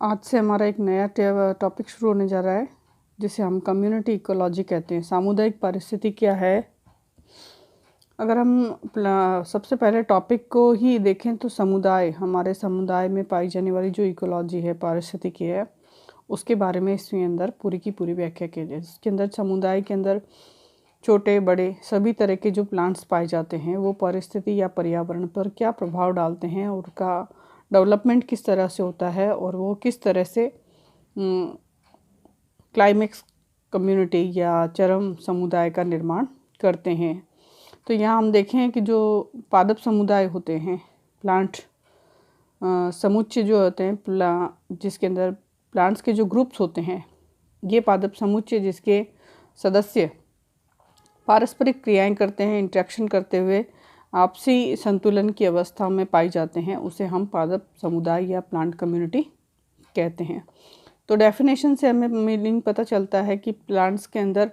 आज से हमारा एक नया टॉपिक शुरू होने जा रहा है जिसे हम कम्युनिटी इकोलॉजी कहते हैं। सामुदायिक पारिस्थितिकी क्या है? अगर हम सबसे पहले टॉपिक को ही देखें तो समुदाय, हमारे समुदाय में पाई जाने वाली जो इकोलॉजी है, पारिस्थितिकी है, उसके बारे में इसमें अंदर पूरी की पूरी व्याख्या की जाए। इसके अंदर समुदाय के अंदर छोटे बड़े सभी तरह के जो प्लांट्स पाए जाते हैं वो परिस्थिति या पर्यावरण पर क्या प्रभाव डालते हैं और उनका डेवलपमेंट किस तरह से होता है और वो किस तरह से क्लाइमेक्स कम्युनिटी या चरम समुदाय का निर्माण करते हैं। तो यहाँ हम देखें कि जो पादप समुदाय होते हैं, प्लांट समुच्चय जो होते हैं, जिसके अंदर प्लांट्स के जो ग्रुप्स होते हैं, ये पादप समुच्चय जिसके सदस्य पारस्परिक क्रियाएं करते हैं, इंटरेक्शन करते हुए आपसी संतुलन की अवस्था में पाई जाते हैं, उसे हम पादप समुदाय या प्लांट कम्युनिटी कहते हैं। तो डेफिनेशन से हमें मीनिंग पता चलता है कि प्लांट्स के अंदर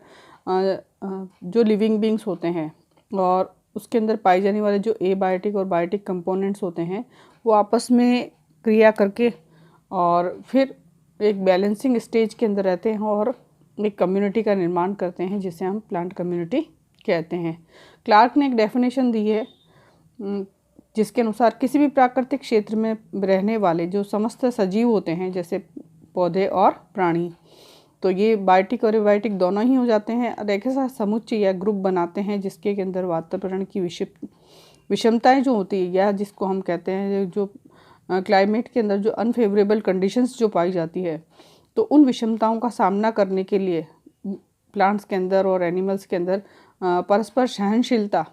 जो लिविंग बींग्स होते हैं और उसके अंदर पाई जाने वाले जो एबायोटिक और बायोटिक कंपोनेंट्स होते हैं वो आपस में क्रिया करके और फिर एक बैलेंसिंग स्टेज के अंदर रहते हैं और एक कम्युनिटी का निर्माण करते हैं जिसे हम प्लांट कम्युनिटी कहते हैं। क्लार्क ने एक डेफिनेशन दी है जिसके अनुसार किसी भी प्राकृतिक क्षेत्र में रहने वाले जो समस्त सजीव होते हैं, जैसे पौधे और प्राणी, तो ये बायोटिक और एबायोटिक दोनों ही हो जाते हैं और एक ऐसा समुच्चय या ग्रुप बनाते हैं जिसके के अंदर वातावरण की विषमताएं जो होती है या जिसको हम कहते हैं जो क्लाइमेट के अंदर जो अनफेवरेबल कंडीशंस जो पाई जाती है, तो उन विषमताओं का सामना करने के लिए प्लांट्स के अंदर और एनिमल्स के अंदर परस्पर सहनशीलता,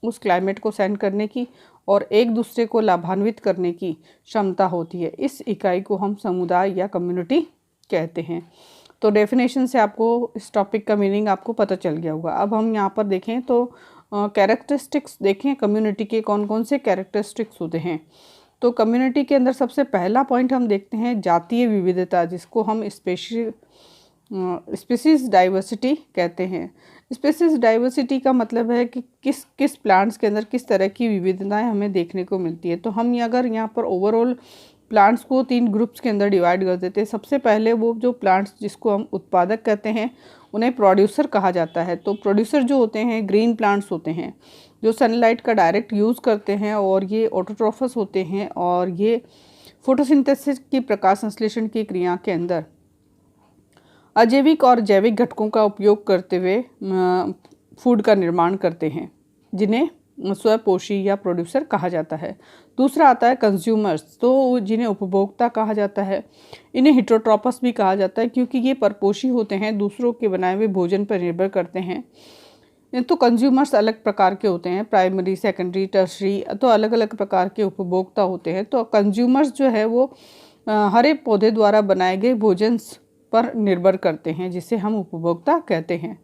उस क्लाइमेट को सहन करने की और एक दूसरे को लाभान्वित करने की क्षमता होती है। इस इकाई को हम समुदाय या कम्युनिटी कहते हैं। तो डेफिनेशन से आपको इस टॉपिक का मीनिंग आपको पता चल गया होगा। अब हम यहाँ पर देखें तो कैरेक्टरिस्टिक्स देखें कम्युनिटी के कौन कौन से कैरेक्टरिस्टिक्स होते हैं। तो कम्युनिटी के अंदर सबसे पहला पॉइंट हम देखते हैं जातीय विविधता, जिसको हम स्पीसीज डाइवर्सिटी कहते हैं। स्पीसीज डाइवर्सिटी का मतलब है कि किस प्लांट्स के अंदर किस तरह की विविधताएं हमें देखने को मिलती है। तो हम अगर यहाँ पर ओवरऑल प्लांट्स को 3 ग्रुप्स के अंदर डिवाइड कर देते हैं। सबसे पहले वो जो प्लांट्स जिसको हम उत्पादक कहते हैं उन्हें प्रोड्यूसर कहा जाता है। तो प्रोड्यूसर जो होते हैं ग्रीन प्लांट्स होते हैं जो सनलाइट का डायरेक्ट यूज़ करते हैं और ये ऑटोट्रोफस होते हैं और ये फोटोसिंथेसिस की प्रकाश संश्लेषण की क्रिया के अंदर अजैविक और जैविक घटकों का उपयोग करते हुए फूड का निर्माण करते हैं, जिन्हें स्वपोषी या प्रोड्यूसर कहा जाता है। दूसरा आता है कंज्यूमर्स, तो जिन्हें उपभोक्ता कहा जाता है। इन्हें हेटेरोट्रोपस भी कहा जाता है क्योंकि ये परपोषी होते हैं, दूसरों के बनाए हुए भोजन पर निर्भर करते हैं। तो कंज्यूमर्स अलग प्रकार के होते हैं, प्राइमरी, सेकेंडरी, टर्शरी, तो अलग अलग प्रकार के उपभोक्ता होते हैं। तो कंज्यूमर्स जो है वो हरे पौधे द्वारा बनाए गए भोजन पर निर्भर करते हैं, जिसे हम उपभोक्ता कहते हैं।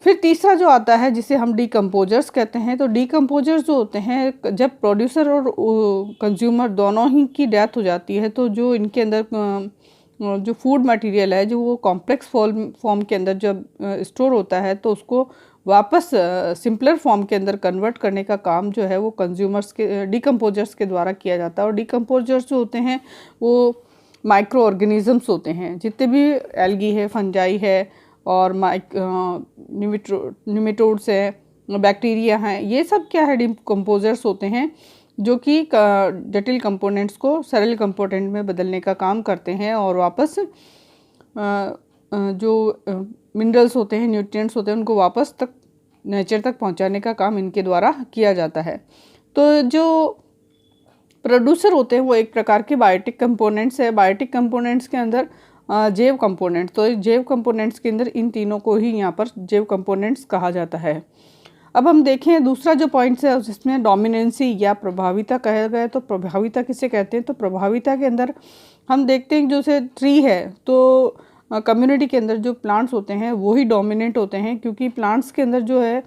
फिर तीसरा जो आता है जिसे हम डीकम्पोजर्स कहते हैं। तो डीकम्पोजर्स जो होते हैं, जब प्रोड्यूसर और कंज्यूमर दोनों ही की डेथ हो जाती है तो जो इनके अंदर जो फूड मटेरियल है जो वो कॉम्प्लेक्स फॉर्म के अंदर जब स्टोर होता है तो उसको वापस सिंपलर फॉर्म के अंदर कन्वर्ट करने का काम जो है वो कंज्यूमर्स के डीकम्पोजर्स के द्वारा किया जाता है। और डीकम्पोजर्स जो होते हैं वो माइक्रो ऑर्गेनिजम्स होते हैं, जितने भी एल्गी है, फंजाई है और निमेटोड्स है, बैक्टीरिया हैं, ये सब क्या है डीकम्पोजर्स होते हैं जो कि जटिल कंपोनेंट्स को सरल कंपोनेंट में बदलने का काम करते हैं और वापस जो मिनरल्स होते हैं, न्यूट्रिएंट्स होते हैं, उनको वापस तक नेचर तक पहुंचाने का काम इनके द्वारा किया जाता है। तो जो प्रोड्यूसर होते हैं वो एक प्रकार के बायोटिक कंपोनेंट्स है। बायोटिक कंपोनेंट्स के अंदर जैव कंपोनेंट्स, तो जैव कंपोनेंट्स के अंदर इन तीनों को ही यहाँ पर जैव कंपोनेंट्स कहा जाता है। अब हम देखें दूसरा जो पॉइंट है जिसमें डोमिनेंसी या प्रभाविता कहा गया। तो प्रभाविता किसे कहते हैं? तो प्रभाविता के अंदर हम देखते हैं जैसे ट्री है तो कम्युनिटी के अंदर जो प्लांट्स होते हैं वो ही डोमिनेंट होते हैं, क्योंकि प्लांट्स के अंदर जो है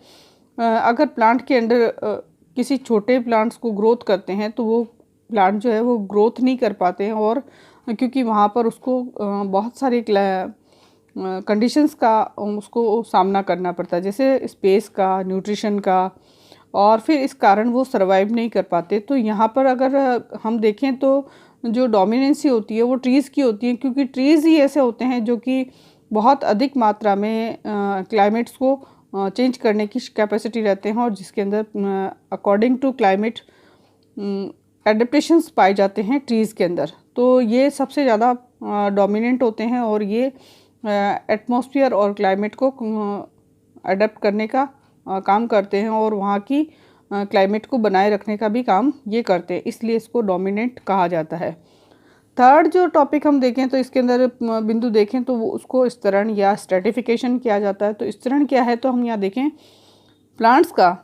अगर प्लांट के अंदर किसी छोटे प्लांट्स को ग्रोथ करते हैं तो वो प्लांट जो है वो ग्रोथ नहीं कर पाते हैं, और क्योंकि वहाँ पर उसको बहुत सारे कंडीशंस का उसको सामना करना पड़ता है, जैसे स्पेस का, न्यूट्रिशन का, और फिर इस कारण वो सर्वाइव नहीं कर पाते। तो यहाँ पर अगर हम देखें तो जो डोमिनेंसी होती है वो ट्रीज़ की होती है, क्योंकि ट्रीज़ ही ऐसे होते हैं जो कि बहुत अधिक मात्रा में क्लाइमेट्स को चेंज करने की कैपेसिटी रहते हैं, और जिसके अंदर अकॉर्डिंग टू क्लाइमेट एडेप्टेशंस पाए जाते हैं ट्रीज़ के अंदर। तो ये सबसे ज़्यादा डोमिनेंट होते हैं और ये एटमॉस्फेयर और क्लाइमेट को अडेप्ट करने का काम करते हैं और वहाँ की क्लाइमेट को बनाए रखने का भी काम ये करते हैं, इसलिए इसको डोमिनेंट कहा जाता है। थर्ड जो टॉपिक हम देखें तो इसके अंदर बिंदु देखें तो वो उसको स्तरण या स्ट्रेटिफिकेशन किया जाता है। तो स्तरण क्या है, तो हम यहाँ देखें प्लांट्स का,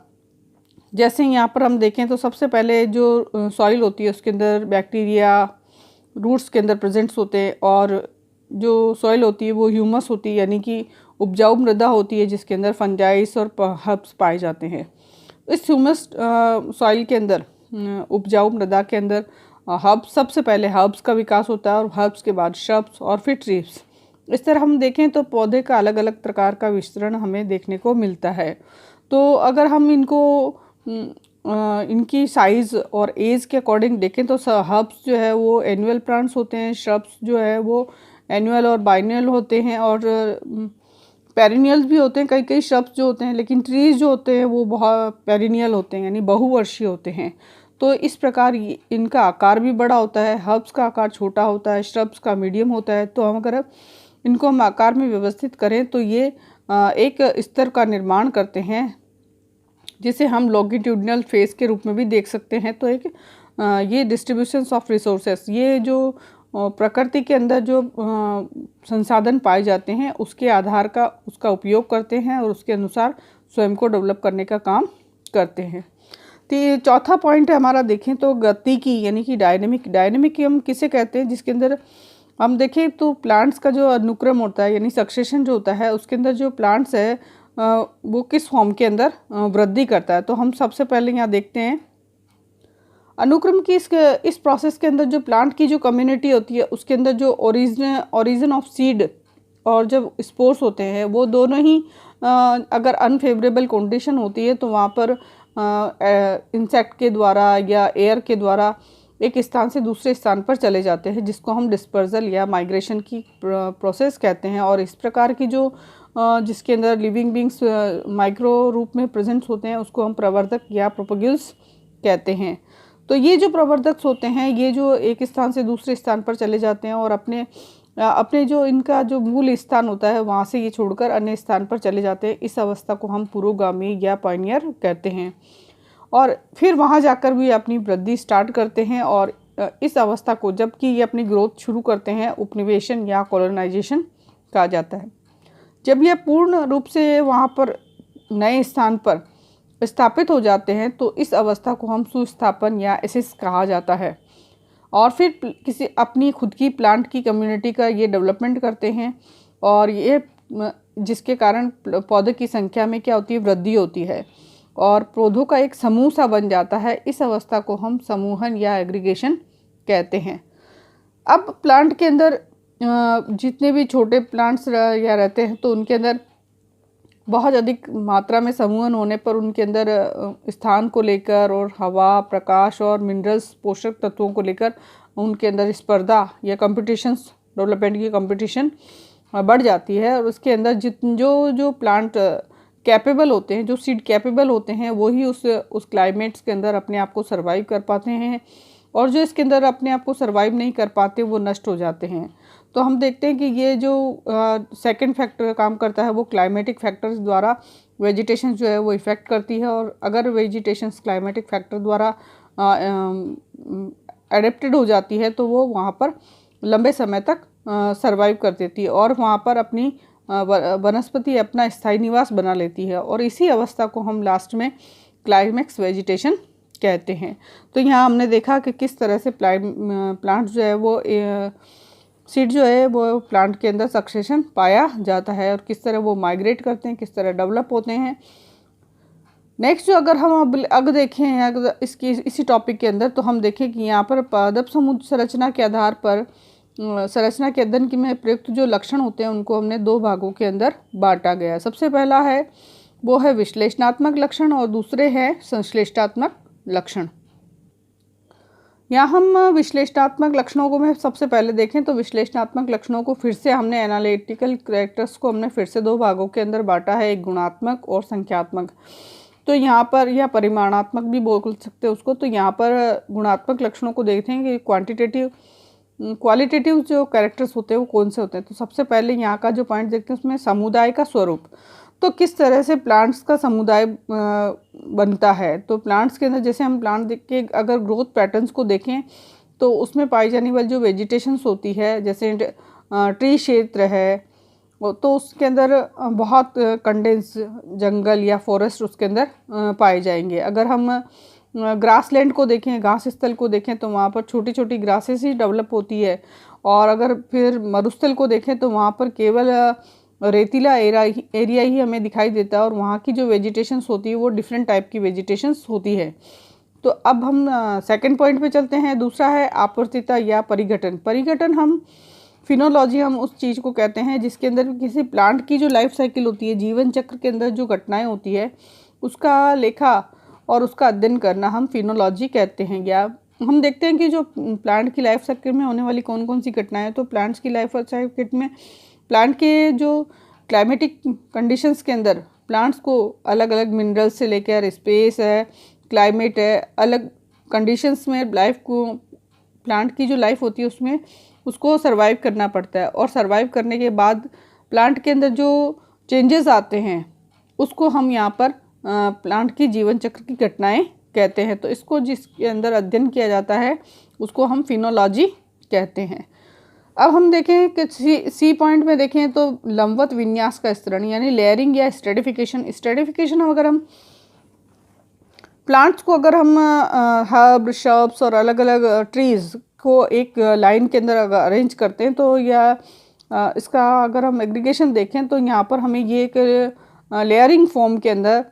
जैसे यहाँ पर हम देखें तो सबसे पहले जो सॉइल होती है उसके अंदर बैक्टीरिया रूट्स के अंदर प्रेजेंट्स होते हैं, और जो सॉइल होती है वो ह्यूमस होती है, यानी कि उपजाऊ मृदा होती है जिसके अंदर फंजाइस और हर्ब्स पाए जाते हैं। इस ह्यूमस सॉइल के अंदर उपजाऊ मृदा के अंदर हर्ब्स, सबसे पहले हर्ब्स का विकास होता है और हर्ब्स के बाद श्रब्स और फिर ट्रीज। इस तरह हम देखें तो पौधे का अलग अलग प्रकार का विस्तरण हमें देखने को मिलता है। तो अगर हम इनको इनकी साइज़ और एज के अकॉर्डिंग देखें तो हर्ब्स जो है वो एनुअल प्लांट्स होते हैं, श्रब्स जो है वो एनुअल और बाइनल होते हैं, और पेरिनियल्स भी होते हैं कई कई श्रब्स जो होते हैं, लेकिन ट्रीज जो होते हैं वो बहुत पेरिनियल होते हैं यानी बहुवर्षीय होते हैं। तो इस प्रकार इनका आकार भी बड़ा होता है, हर्ब्स का आकार छोटा होता है, श्रब्स का मीडियम होता है। तो हम अगर इनको हम आकार में व्यवस्थित करें तो ये एक स्तर का निर्माण करते हैं, जिसे हम लॉन्गिट्यूडिनल फेस के रूप में भी देख सकते हैं। तो एक ये डिस्ट्रीब्यूशंस ऑफ रिसोर्सेस, ये जो प्रकृति के अंदर जो संसाधन पाए जाते हैं उसके आधार का उसका उपयोग करते हैं और उसके अनुसार स्वयं को डेवलप करने का काम करते हैं। तो चौथा पॉइंट है हमारा, देखें तो गति की, यानी कि डायनेमिक हम किसे कहते हैं, जिसके अंदर हम देखें तो प्लांट्स का जो अनुक्रम होता है यानी सक्सेशन जो होता है उसके अंदर जो प्लांट्स है वो किस फॉर्म के अंदर वृद्धि करता है। तो हम सबसे पहले यहाँ देखते हैं अनुक्रम की इस प्रोसेस के अंदर जो प्लांट की जो कम्युनिटी होती है उसके अंदर जो ओरिजिन ऑफ सीड और जब स्पोर्स होते हैं वो दोनों ही अगर अनफेवरेबल कंडीशन होती है तो वहाँ पर इंसेक्ट के द्वारा या एयर के द्वारा एक स्थान से दूसरे स्थान पर चले जाते हैं, जिसको हम डिस्पर्जल या माइग्रेशन की प्रोसेस कहते हैं। और इस प्रकार की जो जिसके अंदर लिविंग बींग्स माइक्रो रूप में प्रेजेंट होते हैं उसको हम प्रवर्धक या प्रोपग्यूल्स कहते हैं। तो ये जो प्रवर्धक होते हैं ये जो एक स्थान से दूसरे स्थान पर चले जाते हैं और अपने जो इनका जो मूल स्थान होता है वहाँ से ये छोड़कर अन्य स्थान पर चले जाते हैं। इस अवस्था को हम पुरोगामी या पायनियर कहते हैं, और फिर वहाँ जाकर भी अपनी वृद्धि स्टार्ट करते हैं। और इस अवस्था को जबकि ये अपनी ग्रोथ शुरू करते हैं उपनिवेशन या कॉलोनाइजेशन कहा जाता है। जब यह पूर्ण रूप से वहाँ पर नए स्थान पर स्थापित हो जाते हैं तो इस अवस्था को हम सुस्थापन या एसिस कहा जाता है। और फिर किसी अपनी खुद की प्लांट की कम्युनिटी का ये डेवलपमेंट करते हैं, और ये जिसके कारण पौधे की संख्या में क्या होती है, वृद्धि होती है और पौधों का एक समूह सा बन जाता है। इस अवस्था को हम समूहन या एग्रीगेशन कहते हैं। अब प्लांट के अंदर जितने भी छोटे प्लांट्स या रहते हैं तो उनके अंदर बहुत अधिक मात्रा में समूहन होने पर उनके अंदर स्थान को लेकर और हवा, प्रकाश और मिनरल्स पोषक तत्वों को लेकर उनके अंदर स्पर्धा या कंपटीशंस, डेवलपमेंट की कंपटीशन बढ़ जाती है। और उसके अंदर जो प्लांट कैपेबल होते हैं, जो सीड कैपेबल होते हैं, वही उस क्लाइमेट्स के अंदर अपने आप को सर्वाइव कर पाते हैं, और जो इसके अंदर अपने आप को सर्वाइव नहीं कर पाते वो नष्ट हो जाते हैं। तो हम देखते हैं कि ये जो सेकंड फैक्टर काम करता है वो क्लाइमेटिक फैक्टर्स द्वारा वेजिटेशन जो है वो इफ़ेक्ट करती है, और अगर वेजिटेशन क्लाइमेटिक फैक्टर द्वारा एडेप्टेड हो जाती है तो वो वहाँ पर लंबे समय तक सर्वाइव कर देती है और वहाँ पर अपनी वनस्पति अपना स्थायी निवास बना लेती है। और इसी अवस्था को हम लास्ट में क्लाइमेक्स वेजिटेशन कहते हैं। तो यहाँ हमने देखा कि किस तरह से प्लांट जो है वो सीड जो है वो प्लांट के अंदर सक्सेशन पाया जाता है और किस तरह वो माइग्रेट करते हैं, किस तरह डेवलप होते हैं। नेक्स्ट जो अगर हम अग देखें अगर इसी टॉपिक के अंदर, तो हम देखें कि यहाँ पर पादप समूह संरचना के आधार पर संरचना के अध्ययन की में प्रयुक्त जो लक्षण होते हैं उनको हमने दो भागों के अंदर बांटा गया है। सबसे पहला है वो है विश्लेषणात्मक लक्षण और दूसरे हैं संश्लेषणात्मक लक्षण। यहाँ हम विश्लेषणात्मक लक्षणों को में सबसे पहले देखें तो विश्लेषणात्मक लक्षणों को फिर से हमने एनालिटिकल कैरेक्टर्स को हमने फिर से दो भागों के अंदर बांटा है, एक गुणात्मक और संख्यात्मक। तो यहाँ पर या परिमाणात्मक भी बोल सकते हैं उसको। तो यहाँ पर गुणात्मक लक्षणों को देखते हैं कि क्वालिटेटिव जो कैरेक्टर्स होते हैं वो कौन से होते हैं। तो सबसे पहले यहाँ का जो पॉइंट देखते हैं उसमें समुदाय का स्वरूप, तो किस तरह से प्लांट्स का समुदाय बनता है। तो प्लांट्स के अंदर जैसे हम प्लांट देख के अगर ग्रोथ पैटर्न्स को देखें तो उसमें पाई जाने वाली जो वेजिटेशंस होती है, जैसे ट्री क्षेत्र है, तो उसके अंदर बहुत कंडेंस जंगल या फॉरेस्ट उसके अंदर पाए जाएंगे। अगर हम ग्रासलैंड को देखें, घास स्थल को देखें, तो वहाँ पर छोटी छोटी ग्रासेस ही डेवलप होती है। और अगर फिर मरुस्थल को देखें तो वहाँ पर केवल रेतीला एरिया ही हमें दिखाई देता है और वहाँ की जो वेजिटेशंस होती है वो डिफरेंट टाइप की वेजिटेशंस होती है। तो अब हम सेकंड पॉइंट पे चलते हैं। दूसरा है आवर्तिता या परिघटन। परिघटन हम फिनोलॉजी हम उस चीज़ को कहते हैं जिसके अंदर किसी प्लांट की जो लाइफ साइकिल होती है, जीवन चक्र के अंदर जो घटनाएं होती है उसका लेखा और उसका अध्ययन करना हम फिनोलॉजी कहते हैं। या हम देखते हैं कि जो प्लांट की लाइफ साइकिल में होने वाली कौन कौन सी घटनाएं हैं। तो प्लांट्स की लाइफ साइकिल में प्लांट के जो क्लाइमेटिक कंडीशंस के अंदर प्लांट्स को अलग अलग मिनरल्स से लेकर स्पेस है, क्लाइमेट है, अलग कंडीशंस में लाइफ को, प्लांट की जो लाइफ होती है उसमें उसको सर्वाइव करना पड़ता है। और सर्वाइव करने के बाद प्लांट के अंदर जो चेंजेस आते हैं उसको हम यहाँ पर प्लांट की जीवन चक्र की घटनाएं कहते हैं। तो इसको जिसके अंदर अध्ययन किया जाता है उसको हम फिनोलॉजी कहते हैं। अब हम देखें कि सी पॉइंट में देखें तो लंबवत विन्यास का स्तरण यानी लेयरिंग या स्ट्रेटिफिकेशन। स्ट्रेटिफिकेशन अगर हम प्लांट्स को अगर हम हर्ब, श्रब्स और अलग अलग ट्रीज़ को एक लाइन के अंदर अगर अरेंज करते हैं तो या इसका अगर हम एग्रीगेशन देखें तो यहाँ पर हमें ये एक लेयरिंग फॉर्म के अंदर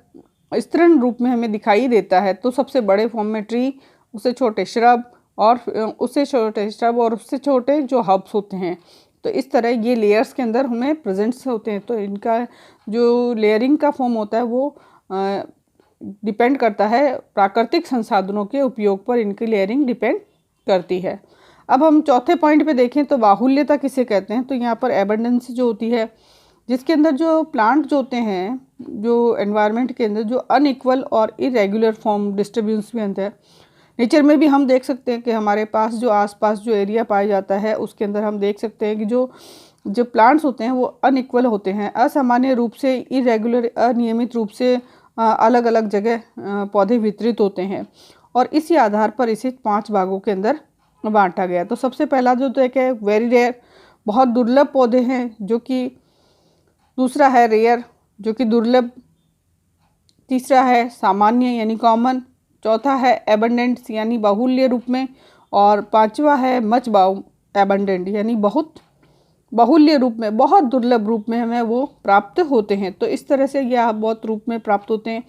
स्तरण रूप में हमें दिखाई देता है। तो सबसे बड़े फॉर्म में ट्री, उससे छोटे श्रब और उससे छोटे श्रब और उससे छोटे जो हर्ब्स होते हैं। तो इस तरह ये लेयर्स के अंदर हमें प्रेजेंट्स होते हैं। तो इनका जो लेयरिंग का फॉर्म होता है वो डिपेंड करता है प्राकृतिक संसाधनों के उपयोग पर, इनकी लेयरिंग डिपेंड करती है। अब हम चौथे पॉइंट पे देखें तो बाहुल्यता किसे कहते हैं। तो यहाँ पर एबंडेंस जो होती है जिसके अंदर जो प्लांट जो होते हैं, जो एनवायरनमेंट के अंदर जो अनइक्वल और इरेगुलर फॉर्म डिस्ट्रीब्यूशन भी अंदर नेचर में भी हम देख सकते हैं कि हमारे पास जो आसपास जो एरिया पाया जाता है उसके अंदर हम देख सकते हैं कि जो प्लांट्स होते हैं वो अनइक्वल होते हैं, असामान्य रूप से, इरेगुलर, अनियमित रूप से अलग अलग जगह पौधे वितरित होते हैं। और इसी आधार पर इसे 5 भागों के अंदर बांटा गया। तो सबसे पहला जो तो एक है वेरी रेयर, बहुत दुर्लभ पौधे हैं जो कि, दूसरा है रेयर जो कि दुर्लभ, तीसरा है सामान्य यानी कॉमन, चौथा है एबंडेंट यानी बाहुल्य रूप में, और पांचवा है मच एबंडेंट यानी बहुत बाहुल्य रूप में, बहुत दुर्लभ रूप में हमें वो प्राप्त होते हैं। तो इस तरह से यह बहुत रूप में प्राप्त होते हैं।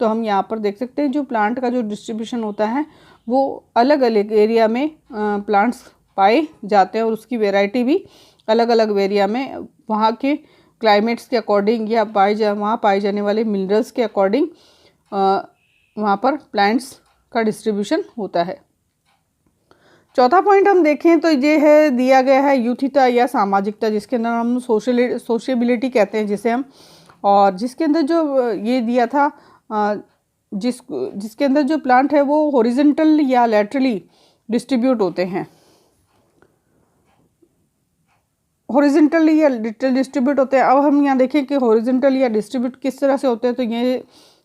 तो हम यहाँ पर देख सकते हैं जो प्लांट का जो डिस्ट्रीब्यूशन होता है वो अलग अलग एरिया में प्लांट्स पाए जाते हैं और उसकी वैरायटी भी अलग अलग एरिया में वहाँ के क्लाइमेट्स के अकॉर्डिंग या वहाँ पाए जाने वाले मिनरल्स के अकॉर्डिंग वहाँ पर प्लांट्स का डिस्ट्रीब्यूशन होता है। चौथा पॉइंट हम देखें तो ये है दिया गया है यूथिता या सामाजिकता, जिसके अंदर हम सोशेबिलिटी कहते हैं जिसे हम, और जिसके अंदर जो ये दिया था जिसके अंदर जो प्लांट है वो हॉरिजॉन्टल या लैटरली डिस्ट्रीब्यूट होते हैं, हॉरिजॉन्टली या लिटरल डिस्ट्रीब्यूट होते हैं। अब हम यहाँ देखें कि हॉरिजॉन्टल या डिस्ट्रीब्यूट किस तरह से होते हैं। तो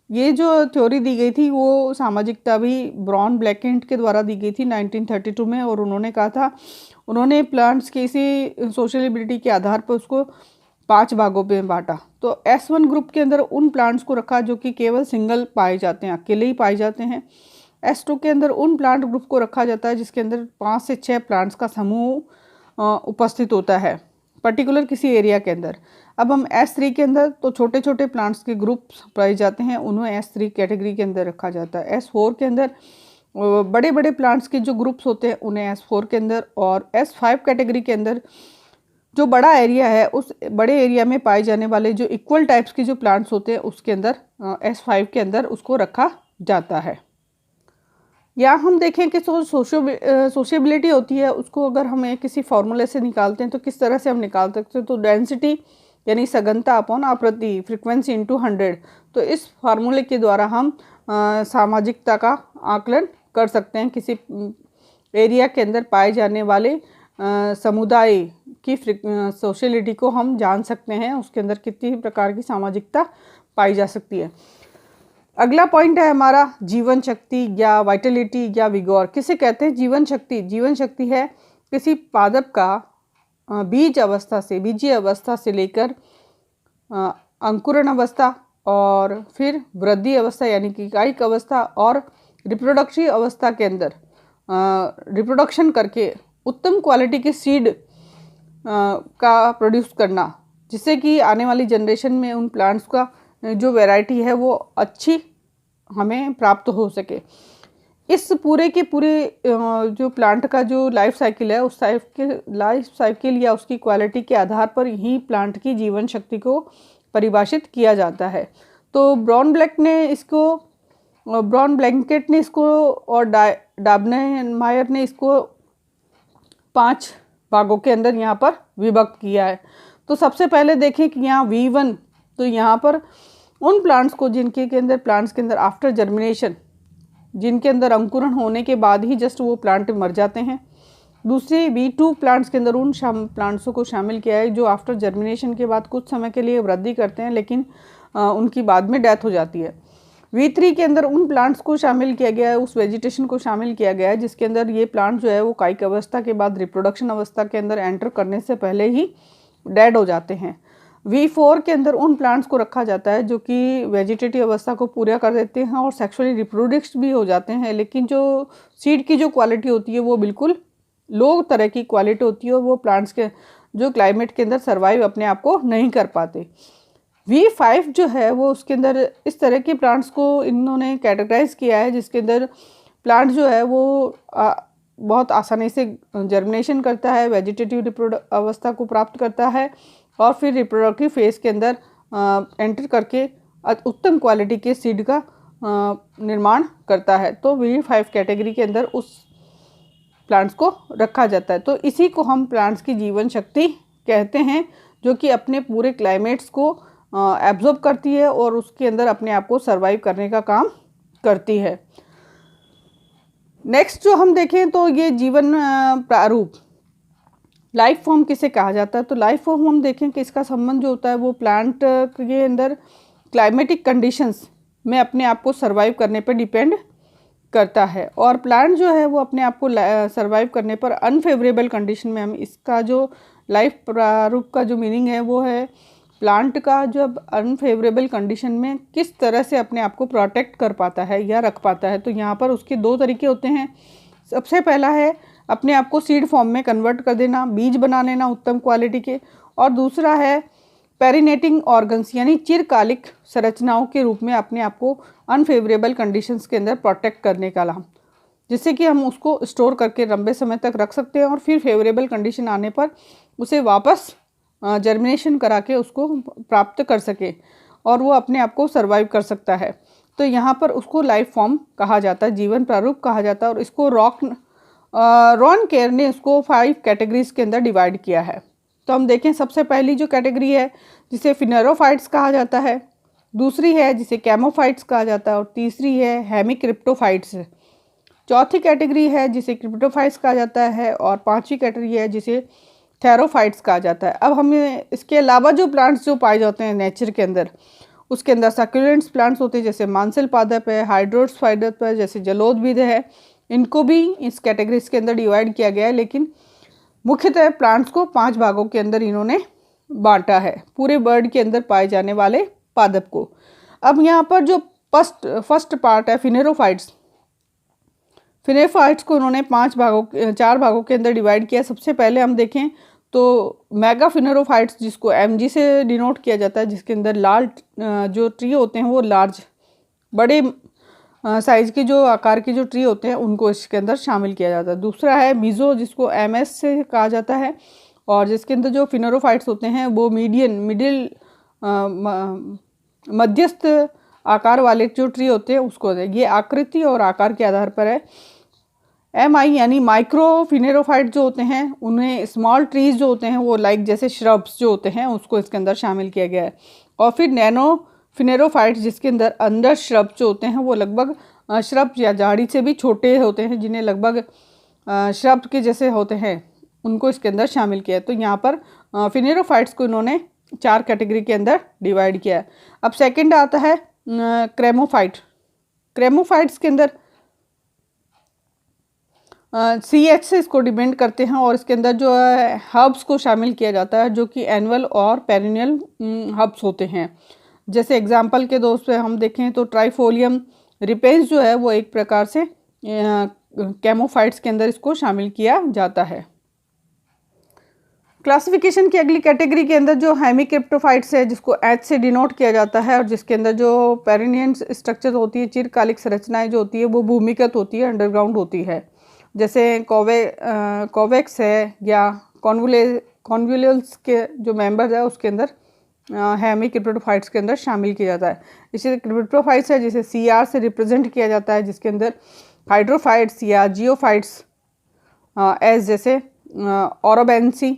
ये जो थ्योरी दी गई थी वो सामाजिकता भी ब्राउन ब्लैकेंट के द्वारा दी गई थी 1932 में, और उन्होंने कहा था, उन्होंने प्लांट्स की इसी सोशलिबिलिटी के आधार पर उसको 5 भागों में बांटा। तो S1 ग्रुप के अंदर उन प्लांट्स को रखा जो कि केवल सिंगल पाए जाते हैं, अकेले ही पाए जाते हैं। S2 के अंदर उन प्लांट ग्रुप को रखा जाता है जिसके अंदर 5 से 6 प्लांट्स का समूह उपस्थित होता है पर्टिकुलर किसी एरिया के अंदर। अब हम S3 के अंदर तो छोटे छोटे प्लांट्स के ग्रुप्स पाए जाते हैं, उन्हें S3 कैटेगरी के अंदर रखा जाता है। S4 के अंदर बड़े बड़े प्लांट्स के जो ग्रुप्स होते हैं उन्हें S4 के अंदर, और S5 कैटेगरी के अंदर जो बड़ा एरिया है उस बड़े एरिया में पाए जाने वाले जो इक्वल टाइप्स के जो प्लांट्स होते हैं उसके अंदर S5 के अंदर उसको रखा जाता है। या हम देखें कि सोशिएबिलिटी होती है, उसको अगर हमें किसी फार्मूले से निकालते हैं तो किस तरह से हम निकाल सकते हैं, तो डेंसिटी यानी सघनता अपॉन आवृत्ति फ्रीक्वेंसी इंटू 100। तो इस फार्मूले के द्वारा हम सामाजिकता का आकलन कर सकते हैं। किसी एरिया के अंदर पाए जाने वाले समुदाय की सोशलिटी को हम जान सकते हैं, उसके अंदर कितनी प्रकार की सामाजिकता पाई जा सकती है। अगला पॉइंट है हमारा जीवन शक्ति या वाइटलिटी या विगोर। किसे कहते हैं जीवन शक्ति? जीवन शक्ति है किसी पादप का बीजीय अवस्था से लेकर अंकुरण अवस्था और फिर वृद्धि अवस्था यानी कि कायिक अवस्था और रिप्रोडक्टिव अवस्था के अंदर रिप्रोडक्शन करके उत्तम क्वालिटी के सीड का प्रोड्यूस करना, जिससे कि आने वाली जनरेशन में उन प्लांट्स का जो वैरायटी है वो अच्छी हमें प्राप्त हो सके। इस पूरे के पूरे जो प्लांट का जो लाइफ साइकिल है, उस लाइफ साइकिल या उसकी क्वालिटी के आधार पर ही प्लांट की जीवन शक्ति को परिभाषित किया जाता है। तो ब्राउन ब्लैंकेट ने इसको और डाबनेमायर ने इसको 5 भागों के अंदर यहाँ पर विभक्त किया है। तो सबसे पहले देखें कि यहाँ V1, तो यहाँ पर उन प्लांट्स को जिनके के अंदर प्लांट्स के अंदर आफ्टर जर्मिनेशन, जिनके अंदर अंकुरण होने के बाद ही जस्ट वो प्लांट मर जाते हैं। दूसरे V2 प्लांट्स के अंदर उन प्लांट्सों को शामिल किया है जो आफ्टर जर्मिनेशन के बाद कुछ समय के लिए वृद्धि करते हैं, लेकिन उनकी बाद में डेथ हो जाती है। V3 के अंदर उन प्लांट्स को शामिल किया गया है, उस वेजिटेशन को शामिल किया गया है जिसके अंदर ये प्लांट जो है वो कायिक अवस्था के बाद रिप्रोडक्शन अवस्था के अंदर एंटर करने से पहले ही डेड हो जाते हैं। V4 के अंदर उन प्लांट्स को रखा जाता है जो कि वेजिटेटिव अवस्था को पूरा कर देते हैं और सेक्सुअली रिप्रोड्यूस भी हो जाते हैं, लेकिन जो सीड की जो क्वालिटी होती है वो बिल्कुल लो तरह की क्वालिटी होती है और वो प्लांट्स के जो क्लाइमेट के अंदर सर्वाइव अपने आप को नहीं कर पाते। V5 जो है वो उसके अंदर इस तरह के प्लांट्स को इन्होंने कैटेगराइज किया है जिसके अंदर प्लांट जो है वो बहुत आसानी से जर्मिनेशन करता है, वेजिटेटिव अवस्था को प्राप्त करता है और फिर रिप्रोडक्टिव फेज के अंदर एंटर करके उत्तम क्वालिटी के सीड का निर्माण करता है। तो V5 कैटेगरी के अंदर उस प्लांट्स को रखा जाता है। तो इसी को हम प्लांट्स की जीवन शक्ति कहते हैं, जो कि अपने पूरे क्लाइमेट्स को एब्जॉर्ब करती है और उसके अंदर अपने आप को सर्वाइव करने का काम करती है। नेक्स्ट जो हम देखें तो ये जीवन प्रारूप, लाइफ फॉर्म किसे कहा जाता है? तो लाइफ फॉर्म हम देखें कि इसका संबंध जो होता है वो प्लांट के अंदर क्लाइमेटिक कंडीशंस में अपने आप को सर्वाइव करने पर डिपेंड करता है। और प्लांट जो है वो अपने आप को सर्वाइव करने पर अनफेवरेबल कंडीशन में, हम इसका जो लाइफ प्रारूप का जो मीनिंग है वो है प्लांट का जब अनफेवरेबल कंडीशन में किस तरह से अपने आप को प्रोटेक्ट कर पाता है या रख पाता है। तो यहाँ पर उसके 2 तरीके होते हैं। सबसे पहला है अपने आप को सीड फॉर्म में कन्वर्ट कर देना, बीज बना लेना उत्तम क्वालिटी के, और दूसरा है पेरिनेटिंग ऑर्गन्स यानी चिरकालिक संरचनाओं के रूप में अपने आप को अनफेवरेबल कंडीशंस के अंदर प्रोटेक्ट करने का लाभ, जिससे कि हम उसको स्टोर करके लंबे समय तक रख सकते हैं और फिर फेवरेबल कंडीशन आने पर उसे वापस जर्मिनेशन करा के उसको प्राप्त कर सके और वो अपने आप को सर्वाइव कर सकता है। तो यहाँ पर उसको लाइफ फॉर्म कहा जाता है, जीवन प्रारूप कहा जाता है। और इसको रॉन केयर ने इसको 5 कैटेगरीज के अंदर डिवाइड किया है। तो हम देखें, सबसे पहली जो कैटेगरी है जिसे फिनेरोफाइट्स कहा जाता है, दूसरी है जिसे कैमोफाइट्स कहा जाता है और तीसरी है हेमिक्रिप्टोफाइट्स। चौथी कैटेगरी है जिसे क्रिप्टोफाइट्स कहा जाता है और 5वीं कैटेगरी है जिसे थेरोफाइट्स कहा जाता है। अब हमें इसके अलावा जो प्लांट्स जो पाए जाते हैं नेचर के अंदर, उसके अंदर सक्यूलेंट्स प्लांट्स होते हैं जैसे मांसल पादप है, हाइड्रोट्स पादप है, जैसे जलोदविद है, इनको भी इस कैटेगरीज के अंदर डिवाइड किया गया है। लेकिन मुख्यतः प्लांट्स को 5 भागों के अंदर इन्होंने बांटा है, पूरे बर्ड के अंदर पाए जाने वाले पादप को। अब यहाँ पर जो फर्स्ट पार्ट है फिनेरोफाइट्स को उन्होंने 4 भागों के अंदर डिवाइड किया। सबसे पहले हम देखें तो मेगा फिनेरोफाइट्स, जिसको MG से डिनोट किया जाता है, जिसके अंदर लाल जो ट्री होते हैं वो लार्ज बड़े साइज के जो आकार के जो ट्री होते हैं उनको इसके अंदर शामिल किया जाता है। दूसरा है मीज़ो, जिसको MS से कहा जाता है और जिसके अंदर जो फिनेरोफाइट्स होते हैं वो मध्यस्थ आकार वाले जो ट्री होते हैं उसको ये आकृति और आकार के आधार पर है। MI यानी माइक्रोफिनेरोफाइट जो होते हैं उन्हें स्मॉल ट्रीज जो होते हैं वो लाइक जैसे श्रब्स जो होते हैं उसको इसके अंदर शामिल किया गया है। और फिर नैनो फिनेरोफाइट्स जिसके अंदर श्रब जो होते हैं वो लगभग श्रब या झाड़ी से भी छोटे होते हैं, जिन्हें लगभग श्रब के जैसे होते हैं, उनको इसके अंदर शामिल किया है। तो यहाँ पर फिनेरोफाइट्स को इन्होंने 4 कैटेगरी के अंदर डिवाइड किया है। अब सेकंड आता है क्रेमोफाइट। क्रेमोफाइट्स के अंदर CH से इसको डिपेंड करते हैं और इसके अंदर जो है हब्स को शामिल किया जाता है जो कि एनुअल और पेरिनियल हब्स होते हैं। जैसे एग्जाम्पल के तौर पे हम देखें तो ट्राइफोलियम रिपेंस जो है वो एक प्रकार से कैमोफाइट्स के अंदर इसको शामिल किया जाता है। क्लासिफिकेशन की अगली कैटेगरी के अंदर जो हेमिक्रिप्टोफाइट्स है जिसको H से डिनोट किया जाता है और जिसके अंदर जो पेरिनियन स्ट्रक्चर होती है, चिरकालिक संरचनाएं जो होती है वो भूमिगत होती है, अंडरग्राउंड होती है। जैसे कोवेक्स है या कॉन्वुलस के जो मेंबर्स है उसके अंदर हेमिक्रिप्टोफाइट्स के अंदर शामिल किया जाता है। इसी क्रिप्टोफाइट्स है जिसे CR से रिप्रेजेंट किया जाता है जिसके अंदर हाइड्रोफाइट्स या जियोफाइट्स एज जैसे ओरोबेंसी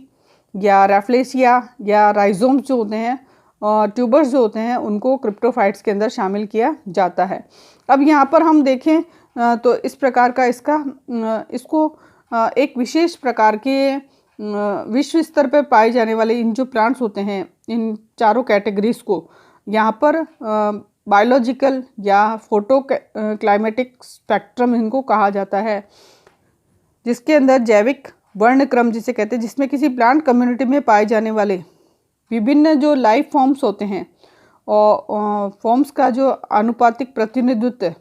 या रेफ्लेसिया या राइजोम्स जो होते हैं और ट्यूबर्स जो होते हैं उनको क्रिप्टोफाइट्स के अंदर शामिल किया जाता है। अब यहाँ पर हम देखें तो इस प्रकार का इसको एक विशेष प्रकार के विश्व स्तर पर पाए जाने वाले इन जो प्लांट्स होते हैं इन चारों कैटेगरीज को यहाँ पर बायोलॉजिकल या फोटो क्लाइमेटिक स्पेक्ट्रम इनको कहा जाता है, जिसके अंदर जैविक वर्णक्रम जिसे कहते हैं, जिसमें किसी प्लांट कम्युनिटी में पाए जाने वाले विभिन्न जो लाइफ फॉर्म्स होते हैं और फॉर्म्स का जो आनुपातिक प्रतिनिधित्व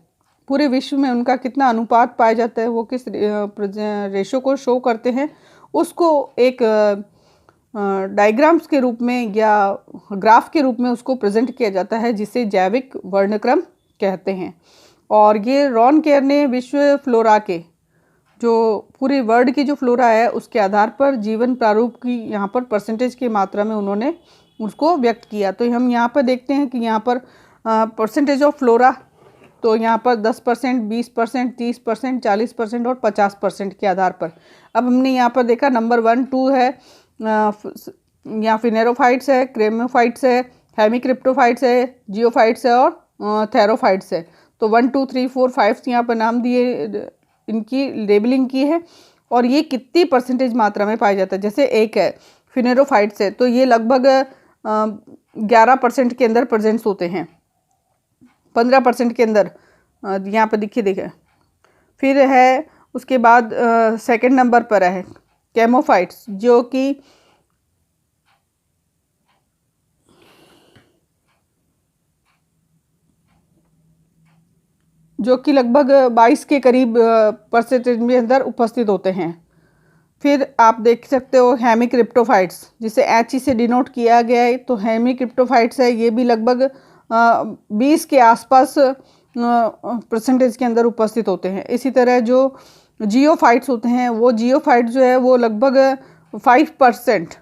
पूरे विश्व में उनका कितना अनुपात पाया जाता है, वो किस रेशो को शो करते हैं, उसको एक डायग्राम्स के रूप में या ग्राफ के रूप में उसको प्रेजेंट किया जाता है जिसे जैविक वर्णक्रम कहते हैं। और ये रॉन केयर ने विश्व फ्लोरा के जो पूरी वर्ल्ड की जो फ्लोरा है उसके आधार पर जीवन प्रारूप की यहाँ पर परसेंटेज की मात्रा में उन्होंने उसको व्यक्त किया। तो हम यहाँ पर देखते हैं कि यहाँ पर परसेंटेज ऑफ फ्लोरा तो यहाँ पर 10%, 20%, 30%, 40% और 50% के आधार पर। अब हमने यहाँ पर देखा नंबर 1, 2 है, यहाँ फिनेरोफाइट्स है, क्रेमोफाइट्स है, हेमिक्रिप्टोफाइट्स है, जियोफाइट्स है और थेरोफाइट्स है। तो 1, 2, 3, 4, 5 यहाँ पर नाम दिए, इनकी लेबलिंग की है और ये कितनी परसेंटेज मात्रा में पाया जाता है। जैसे एक है फिनेरोफाइट्स है तो ये लगभग 11% के अंदर प्रेजेंट्स होते हैं, 15% के अंदर यहाँ पर देखिए। फिर है उसके बाद सेकंड नंबर पर है कैमोफाइट्स जो कि लगभग 22 के करीब परसेंटेज में अंदर उपस्थित होते हैं। फिर आप देख सकते हो हेमिक्रिप्टोफाइट्स जिसे H से डिनोट किया गया है, तो हेमिक्रिप्टोफाइट्स है ये भी लगभग 20 के आसपास परसेंटेज के अंदर उपस्थित होते हैं। इसी तरह जो जियोफाइट्स होते हैं वो जियोफाइट जो है वो लगभग 5%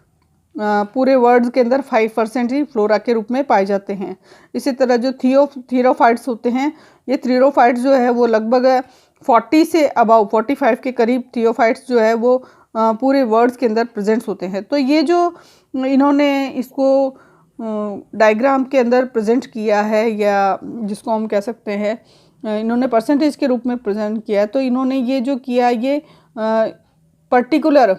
पूरे वर्ल्ड के अंदर 5% ही फ्लोरा के रूप में पाए जाते हैं। इसी तरह जो थीरोफाइट्स होते हैं ये थीरोफाइट्स जो है वो लगभग 40 से अबाउ 45 के करीब थियोफाइट्स जो है वो पूरे वर्ल्ड के अंदर प्रेजेंट्स होते हैं। तो ये जो इन्होंने इसको डायग्राम के अंदर प्रेजेंट किया है या जिसको हम कह सकते हैं इन्होंने परसेंटेज के रूप में प्रेजेंट किया है, तो इन्होंने ये जो किया ये पर्टिकुलर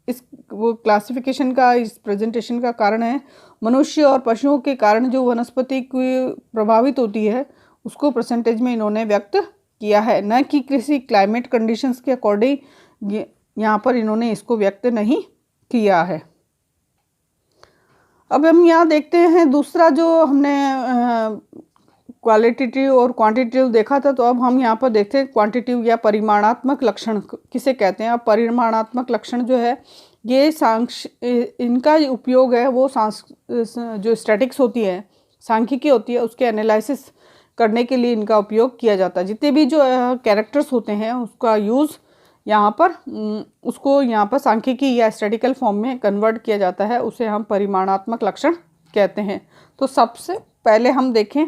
इस वो क्लासिफिकेशन का इस प्रेजेंटेशन का कारण है मनुष्य और पशुओं के कारण जो वनस्पति की प्रभावित होती है उसको परसेंटेज में इन्होंने व्यक्त किया है, न कि किसी क्लाइमेट कंडीशंस के अकॉर्डिंग यहाँ पर इन्होंने इसको व्यक्त नहीं किया है। अब हम यहाँ देखते हैं दूसरा जो हमने क्वालिटेटिव और क्वांटिटेटिव देखा था, तो अब हम यहाँ पर देखते हैं क्वांटिटेटिव या परिमाणात्मक लक्षण किसे कहते हैं। अब परिमाणात्मक लक्षण जो है ये इनका उपयोग है वो जो स्टैटिक्स होती है, सांख्यिकी होती है, उसके एनालिसिस करने के लिए इनका उपयोग किया जाता है। जितने भी जो कैरेक्टर्स होते हैं उसका यूज़ यहाँ पर उसको यहाँ पर सांख्यिकी या स्टैटिकल फॉर्म में कन्वर्ट किया जाता है, उसे हम परिमाणात्मक लक्षण कहते हैं। तो सबसे पहले हम देखें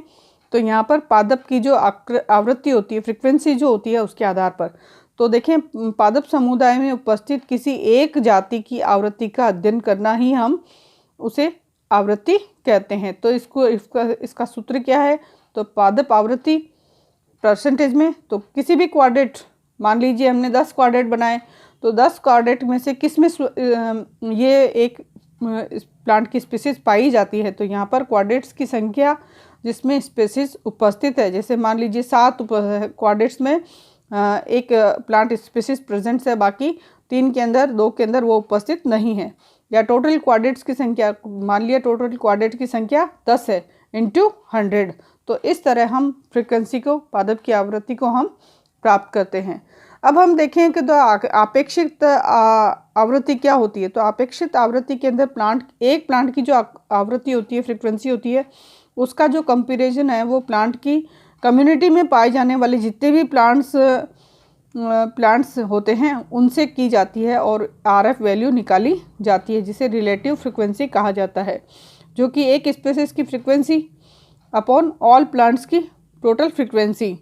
तो यहाँ पर पादप की जो आवृत्ति होती है, फ्रिक्वेंसी जो होती है उसके आधार पर। तो देखें, पादप समुदाय में उपस्थित किसी एक जाति की आवृत्ति का अध्ययन करना ही हम उसे आवृत्ति कहते हैं। तो इसका सूत्र क्या है? तो पादप आवृत्ति परसेंटेज में, तो किसी भी क्वाड्रेट, मान लीजिए हमने 10 क्वाड्रेट बनाए, तो 10 क्वाड्रेट में से किस में ये एक प्लांट की स्पीसीज पाई जाती है, तो यहाँ पर क्वाड्रेट्स की संख्या जिसमें स्पीसीज उपस्थित है, जैसे मान लीजिए 7 क्वाड्रेट्स में एक प्लांट स्पीसीज प्रेजेंट है, बाकी 3 के अंदर 2 के अंदर वो उपस्थित नहीं है। या टोटल क्वाड्रेट्स की संख्या, मान लिया टोटल क्वाड्रेट की संख्या 10 है इंटू 100। तो इस तरह हम फ्रीक्वेंसी को, पादप की आवृत्ति को हम प्राप्त करते हैं। अब हम देखें कि तो आपेक्षित आवृत्ति क्या होती है। तो आपेक्षित आवृत्ति के अंदर एक प्लांट की जो आवृत्ति होती है, फ्रीक्वेंसी होती है, उसका जो कंपैरिजन है वो प्लांट की कम्युनिटी में पाए जाने वाले जितने भी प्लांट्स होते हैं उनसे की जाती है और RF वैल्यू निकाली जाती है, जिसे रिलेटिव फ्रीक्वेंसी कहा जाता है, जो कि एक स्पीसीज की फ्रीक्वेंसी अपॉन ऑल प्लांट्स की टोटल फ्रीक्वेंसी।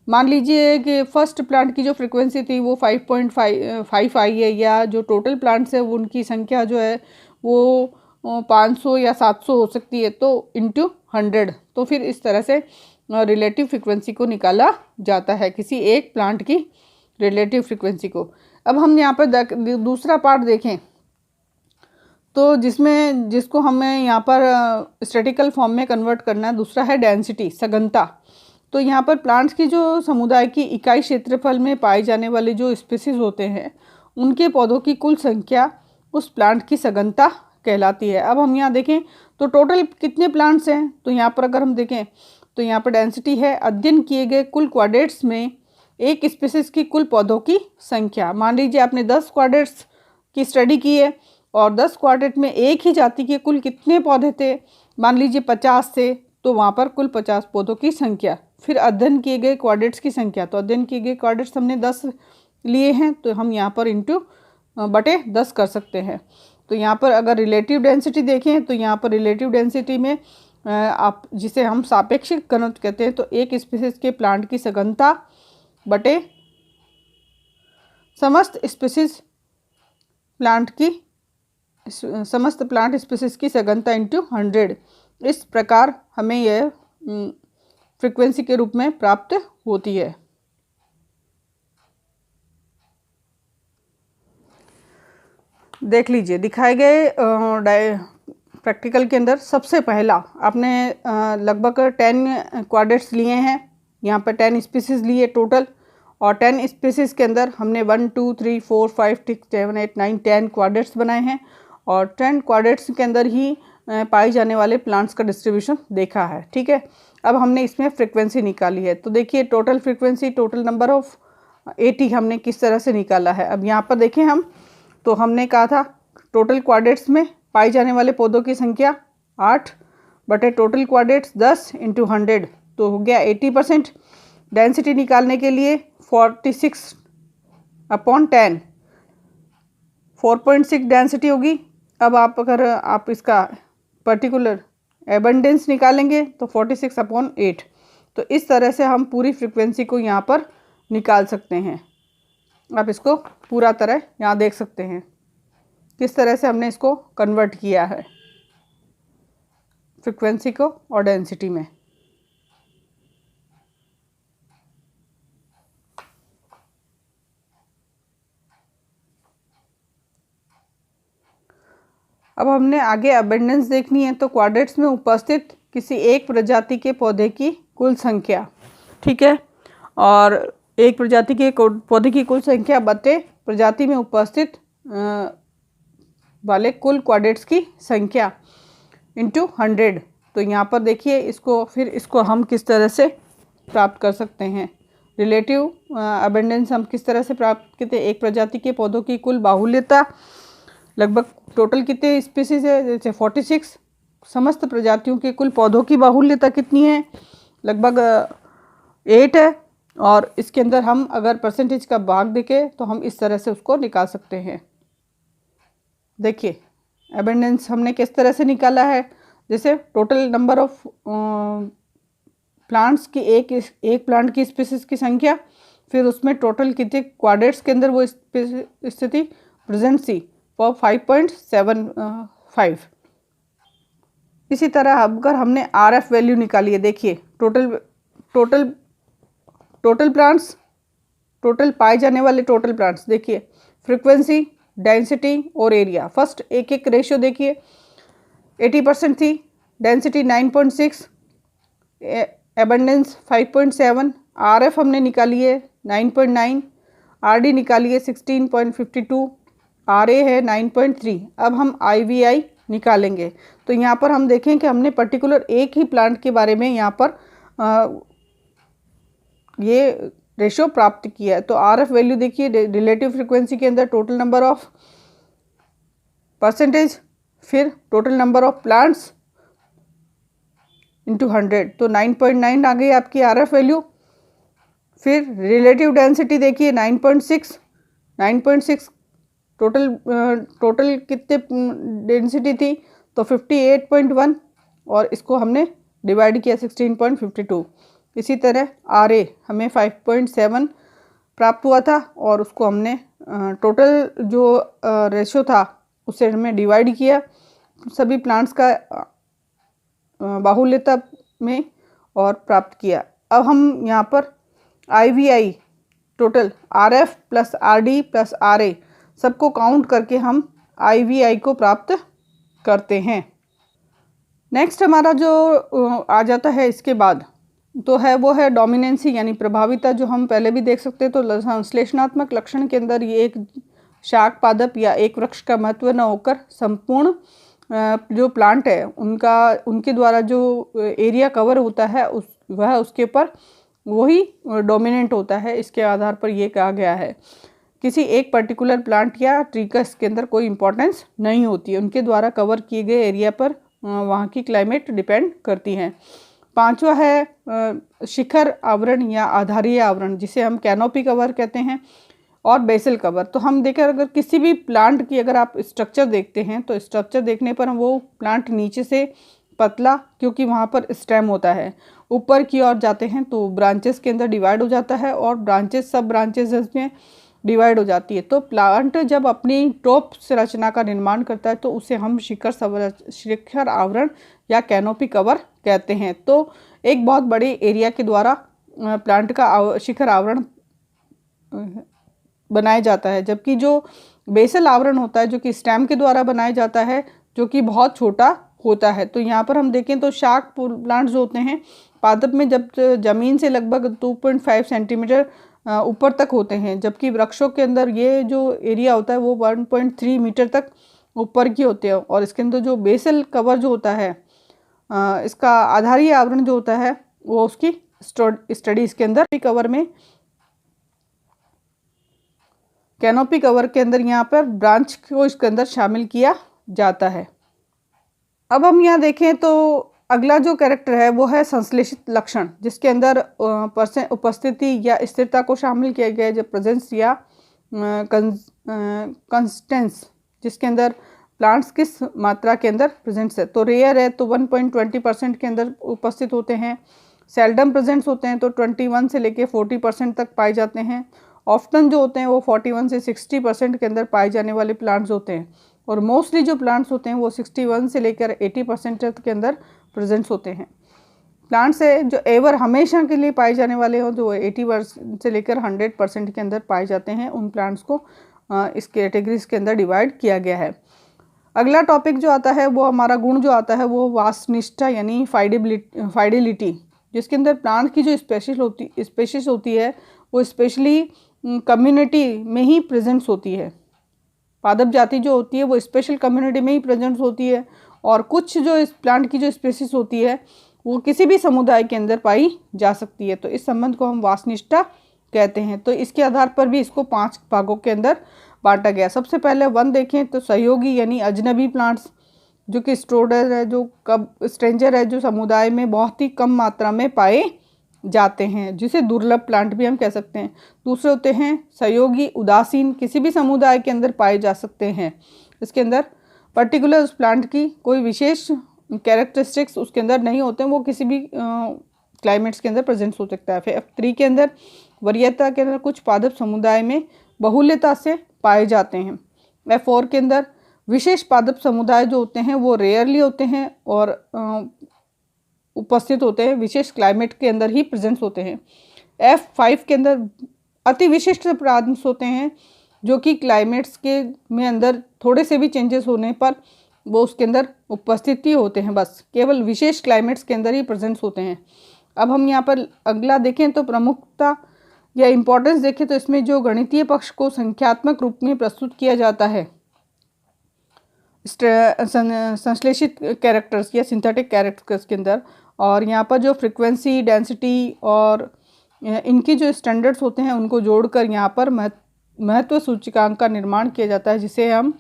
मान लीजिए कि फर्स्ट प्लांट की जो फ्रीक्वेंसी थी वो 5.5 आई है, या जो टोटल प्लांट्स है उनकी संख्या जो है वो 500 या 700 हो सकती है, तो इंटू 100। तो फिर इस तरह से रिलेटिव फ्रीक्वेंसी को निकाला जाता है, किसी एक प्लांट की रिलेटिव फ्रीक्वेंसी को। अब हम यहाँ पर दूसरा पार्ट देखें, तो जिसको हमें यहाँ पर स्टैटिकल फॉर्म में कन्वर्ट करना है। दूसरा है डेंसिटी, सघनता। तो यहाँ पर प्लांट्स की जो समुदाय की इकाई क्षेत्रफल में पाए जाने वाले जो स्पीसीज होते हैं उनके पौधों की कुल संख्या उस प्लांट की सघनता कहलाती है। अब हम यहाँ देखें तो टोटल कितने प्लांट्स हैं, तो यहाँ पर अगर हम देखें तो यहाँ पर डेंसिटी है अध्ययन किए गए कुल क्वाड्रेट्स में एक स्पीसीज की कुल पौधों की संख्या। मान लीजिए आपने 10 क्वाड्रेट्स की स्टडी की है और 10 क्वाड्रेट में एक ही जाति के कुल कितने पौधे थे, मान लीजिए 50 थे, तो वहाँ पर कुल 50 पौधों की संख्या। फिर अध्ययन किए गए क्वाड्रेट्स की संख्या, तो अध्ययन किए गए क्वाड्रेट्स हमने 10 लिए हैं, तो हम यहाँ पर इंटू बटे 10 कर सकते हैं। तो यहाँ पर अगर रिलेटिव डेंसिटी देखें तो यहाँ पर रिलेटिव डेंसिटी में आप जिसे हम सापेक्षिक घनत्व कहते हैं, तो एक स्पीसीज के प्लांट की सघनता बटे समस्त प्लांट स्पीसीज की सघनता इंटू 100। इस प्रकार हमें यह फ्रीक्वेंसी के रूप में प्राप्त होती है। देख लीजिए दिखाए गए प्रैक्टिकल के अंदर सबसे पहला आपने लगभग 10 क्वाड्रेट्स लिए हैं, यहाँ पर 10 स्पीसीज लिए टोटल, और 10 स्पीसीज के अंदर हमने 1 2 3 4 5 6 7 8 9 10 क्वाड्रेट्स बनाए हैं, और 10 क्वाड्रेट्स के अंदर ही पाए जाने वाले प्लांट्स का डिस्ट्रीब्यूशन देखा है। ठीक है, अब हमने इसमें फ्रीक्वेंसी निकाली है। तो देखिए total frequency, total number of 80 हमने किस तरह से निकाला है। अब यहाँ पर देखें हम, तो हमने कहा था टोटल क्वाड्रेट्स में पाए जाने वाले पौधों की संख्या 8 बटे टोटल क्वाड्रेट्स 10 इंटू 100, तो हो गया 80%। डेंसिटी निकालने के लिए 46 अपॉन 10, 4.6 डेंसिटी होगी। अब अगर आप इसका पर्टिकुलर एबंडेंस निकालेंगे तो 46 अपॉन 8। तो इस तरह से हम पूरी फ्रीक्वेंसी को यहाँ पर निकाल सकते हैं। आप इसको पूरा तरह यहाँ देख सकते हैं किस तरह से हमने इसको कन्वर्ट किया है फ्रीक्वेंसी को और डेंसिटी में। अब हमने आगे अबेंडेंस देखनी है, तो क्वाड्रेट्स में उपस्थित किसी एक प्रजाति के पौधे की कुल संख्या, ठीक है, और एक प्रजाति के पौधे की कुल संख्या बटे प्रजाति में उपस्थित वाले कुल क्वाड्रेट्स की संख्या इंटू 100। तो यहाँ पर देखिए इसको हम किस तरह से प्राप्त कर सकते हैं। रिलेटिव अबेंडेंस हम किस तरह से प्राप्त करते हैं। एक प्रजाति के पौधों की कुल बाहुल्यता लगभग टोटल कितने स्पीसीज है, जैसे 46, समस्त प्रजातियों के कुल पौधों की बाहुल्यता कितनी है, लगभग 8 है, और इसके अंदर हम अगर परसेंटेज का भाग देखें तो हम इस तरह से उसको निकाल सकते हैं। देखिए अबेंडेंस हमने किस तरह से निकाला है, जैसे टोटल नंबर ऑफ प्लांट्स की एक प्लांट की स्पीसीज की संख्या, फिर उसमें टोटल कितने क्वाड्रेट्स के अंदर वो स्थिति प्रेजेंट थी वो 5.75। इसी तरह अगर हमने RF वैल्यू निकाली है, देखिए टोटल प्लांट्स, टोटल पाए जाने वाले टोटल प्लांट्स, देखिए फ्रीक्वेंसी, डेंसिटी और एरिया। फर्स्ट एक एक रेशियो देखिए, 80% थी, डेंसिटी 9.6, एबंडेंस 5.7, RF हमने निकाली है 9.9, RD निकाली है 16.52, RA है 9.3। अब हम IVI निकालेंगे। तो यहाँ पर हम देखें कि हमने पर्टिकुलर एक ही प्लांट के बारे में यहाँ पर ये रेशियो प्राप्त किया है। तो RF वैल्यू देखिए, रिलेटिव फ्रिक्वेंसी के अंदर टोटल नंबर ऑफ परसेंटेज, फिर total number of plants into 100, तो 9.9 आ गई आपकी RF वैल्यू। फिर रिलेटिव डेंसिटी देखिए 9.6 टोटल कितने डेंसिटी थी, तो 58.1, और इसको हमने डिवाइड किया 16.52। इसी तरह RA हमें 5.7 प्राप्त हुआ था, और उसको हमने टोटल जो रेशियो था उससे हमें डिवाइड किया सभी प्लांट्स का बाहुल्यता में और प्राप्त किया। अब हम यहाँ पर IVI total RF plus RD plus RA सबको काउंट करके हम IVI को प्राप्त करते हैं। नेक्स्ट हमारा जो आ जाता है इसके बाद तो है वो है डोमिनेंसी यानी प्रभाविता, जो हम पहले भी देख सकते हैं। तो संश्लेषणात्मक लक्षण के अंदर ये एक शाक पादप या एक वृक्ष का महत्व न होकर संपूर्ण जो प्लांट है उनके द्वारा जो एरिया कवर होता है वह उसके ऊपर वही डोमिनेंट होता है। इसके आधार पर ये कहा गया है किसी एक पर्टिकुलर प्लांट या ट्री का इसके अंदर कोई इंपॉर्टेंस नहीं होती है, उनके द्वारा कवर किए गए एरिया पर वहाँ की क्लाइमेट डिपेंड करती है। पांचवा है शिखर आवरण या आधारीय आवरण, जिसे हम कैनोपी कवर कहते हैं, और बेसल कवर। तो हम देखें अगर किसी भी प्लांट की अगर आप स्ट्रक्चर देखते हैं तो स्ट्रक्चर देखने पर हम वो प्लांट नीचे से पतला, क्योंकि वहाँ पर स्टेम होता है, ऊपर की ओर जाते हैं तो ब्रांचेस के अंदर डिवाइड हो जाता है और ब्रांचेस सब ब्रांचेस में डिवाइड हो जाती है। तो प्लांट जब अपनी टॉप संरचना का निर्माण करता है तो उसे हम शिखर आवरण या कैनोपी कवर कहते हैं। तो एक बहुत बड़े एरिया के द्वारा प्लांट का शिखर आवरण बनाया जाता है, जबकि जो बेसल आवरण होता है जो कि स्टेम के द्वारा बनाया जाता है, जो कि बहुत छोटा होता है। तो यहाँ पर हम देखें तो शाक प्लांट्स जो होते हैं पादप में जब जमीन से लगभग 2.5 सेंटीमीटर ऊपर तक होते हैं, जबकि वृक्षों के अंदर ये जो एरिया होता है वो 1.3 मीटर तक ऊपर की होते हैं। और इसके अंदर जो बेसल कवर जो होता है इसका आधारीय आवरण जो होता है वो उसकी स्टडी इसके अंदर कवर में कैनोपी कवर के अंदर यहाँ पर ब्रांच को इसके अंदर शामिल किया जाता है। अब हम यहाँ देखें तो अगला जो कैरेक्टर है वो है संश्लेषित लक्षण, जिसके अंदर उपस्थिति या स्थिरता को शामिल किया गया है, जब प्रेजेंस या कंसिस्टेंस, जिसके अंदर प्लांट्स किस मात्रा के अंदर प्रेजेंस है। तो रेयर है तो 1.20% के अंदर उपस्थित होते हैं, सेल्डम प्रेजेंस होते हैं तो 21 से लेके 40% तक पाए जाते हैं, ऑफ्टन जो होते हैं वो 41 से 60% के अंदर पाए जाने वाले प्लांट्स होते हैं, और मोस्टली जो प्लांट्स होते हैं वो 61 से लेकर 80% तक के अंदर प्रेजेंट्स होते हैं। प्लांट्स है जो एवर हमेशा के लिए पाए जाने वाले हों जो 80% से लेकर 100% के अंदर पाए जाते हैं, उन प्लांट्स को इस कैटेगरीज के अंदर डिवाइड किया गया है। अगला टॉपिक जो आता है वो हमारा गुण जो आता है वो वास्तनिष्ठता यानी फाइडिलिटी, जिसके अंदर प्लांट की जो स्पेशीज होती है वो स्पेशली कम्युनिटी में ही प्रेजेंट्स होती है। पादप जाति जो होती है वो स्पेशल कम्युनिटी में ही प्रेजेंट्स होती है, और कुछ जो इस प्लांट की जो स्पेशीज होती है वो किसी भी समुदाय के अंदर पाई जा सकती है। तो इस संबंध को हम वास्तनिष्ठता कहते हैं। तो इसके आधार पर भी इसको 5 भागों के अंदर बांटा गया। सबसे पहले 1 देखें तो सहयोगी यानी अजनबी प्लांट्स, जो कि स्ट्रेंजर है, स्ट्रेंजर है, जो समुदाय में बहुत ही कम मात्रा में पाए जाते हैं, जिसे दुर्लभ प्लांट भी हम कह सकते हैं। दूसरे होते हैं सहयोगी उदासीन, किसी भी समुदाय के अंदर पाए जा सकते हैं। इसके अंदर पर्टिकुलर उस प्लांट की कोई विशेष कैरेक्टरिस्टिक्स उसके अंदर नहीं होते हैं, वो किसी भी क्लाइमेट्स के अंदर प्रेजेंट हो सकता है। फिर F3 के अंदर वरीयता के अंदर कुछ पादप समुदाय में बहुल्यता से पाए जाते हैं। F4 के अंदर विशेष पादप समुदाय जो होते हैं वो रेयरली होते हैं और उपस्थित होते हैं, विशेष क्लाइमेट के अंदर ही प्रेजेंट होते हैं। F5 के अंदर अति विशिष्ट पादप होते हैं जो कि क्लाइमेट्स के में अंदर थोड़े से भी चेंजेस होने पर वो उसके अंदर उपस्थित ही होते हैं, बस केवल विशेष क्लाइमेट्स के अंदर ही प्रेजेंट होते हैं। अब हम यहाँ पर अगला देखें तो प्रमुखता या इम्पोर्टेंस देखें तो इसमें जो गणितीय पक्ष को संख्यात्मक रूप में प्रस्तुत किया जाता है संश्लेषित कैरेक्टर्स या सिंथेटिक कैरेक्टर्स के अंदर, और यहाँ पर जो फ्रीक्वेंसी, डेंसिटी और इनकी जो स्टैंडर्ड्स होते हैं उनको जोड़कर यहाँ पर महत्व सूचकांक का निर्माण किया जाता है, जिसे हम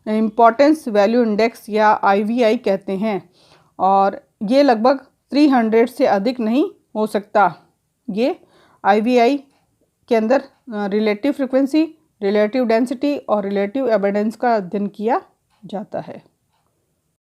इम्पोर्टेंस वैल्यू इंडेक्स या IVI कहते हैं। और ये लगभग 300 से अधिक नहीं हो सकता। ये IVI के अंदर रिलेटिव फ्रीक्वेंसी, रिलेटिव डेंसिटी और रिलेटिव एबंडेंस का अध्ययन किया जाता है।